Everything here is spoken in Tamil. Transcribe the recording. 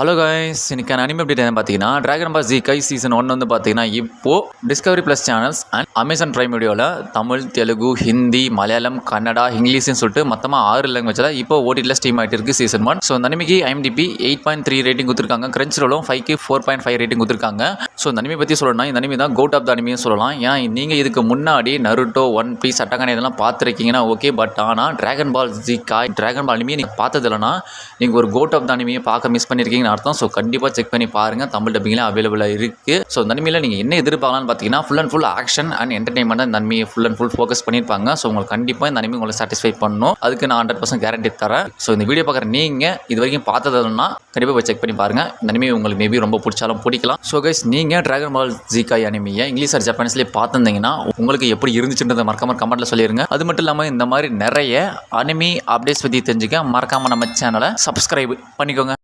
ஹலோ கைஸ், இன்னைக்கான அனிமே அப்டேட் என்ன பார்த்தீங்கன்னா, டிராகன் பால் ஜி கை சீசன் 1 வந்து பார்த்தீங்கன்னா இப்போது Discovery plus channels and Amazon prime வீடியோவில் தமிழ், தெலுங்கு, ஹிந்தி, மலையாளம், கன்னடா, இங்கிலீஷ்னு சொல்லிட்டு மொத்தமாக 6 லாங்குவேஜில் இப்போ ஓடிடியில் ஸ்ட்ரீம் ஆகிட்டு இருக்குது சீசன் 1. ஸோ இந்த அனிமைக்கு IMDb 8.3 ரேட்டிங் கொடுத்துருக்காங்க. கிரன்ச் ரோலும் 5க்கு 4.5 ரேட்டிங் கொடுத்துருக்காங்க. ஸோ இந்த அனிமே பற்றி சொல்லணும்னா இந்த அனிமே தான் கோட் ஆஃப் த அனிமைன்னு சொல்லலாம். ஏன் நீங்கள் இதுக்கு முன்னாடி நருட்டோ, ஒன் பீஸ், அட்டகானே இதெல்லாம் பார்த்துருக்கீங்கன்னா ஓகே. பட் ஆனால் டிராகன் பால் ஜி காய் டிராகன் பால் அனிமையை நீங்கள் பார்த்தது இல்லைனா நீங்கள் ஒரு கோட் ஆஃப் த அனிமையை பார்க்க மிஸ் பண்ணியிருக்கீங்க அர்த்தம். ஸோ கண்டிப்பாக செக் பண்ணி பாருங்கள், தமிழ் டப்பிங்லாம் அவைலபிளாக இருக்குது. ஸோ இந்த அனிமையில் நீங்கள் என்ன எதிர்பார்க்கலாம்னு பார்த்தீங்கன்னா full and full action and entertainment இந்த அனிமையை ஃபுல் அண்ட் ஃபுல் ஃபோக்கஸ் பண்ணியிருப்பாங்க. ஸோ உங்களுக்கு கண்டிப்பாக இந்த அனிமை உங்களை சாட்டிஸ்ஃபை பண்ணணும். அதுக்கு நான் 100% கேரண்டி தரேன். ஸோ இந்த வீடியோ பார்க்குற நீங்கள் இது வரைக்கும் பார்த்ததுன்னா கண்டிப்பாக போய் செக் பண்ணி பாருங்கள். இந்த அனிமை உங்களுக்கு மேபி ரொம்ப பிடிச்சாலும் பிடிக்கலாம். ஸோ கைஸ், நீங்கள் டிராகன் பால் ஜிகாய் அனிமையை இங்கிலீஷ் ஆர் ஜப்பானீஸ்லேயே பார்த்துருந்தீங்கன்னா உங்களுக்கு எப்படி இருந்துச்சுன்றதை மறக்காமல் கமெண்ட்டில் சொல்லிடுங்க. அது மட்டும் இல்லாமல் இந்த மாதிரி நிறைய அனிமி அப்டேட்ஸ் பற்றி தெரிஞ்சுக்க மறக்காமல் நம்ம சேனலை சப்ஸ்கிரைப் பண்ணிக்கோங்க.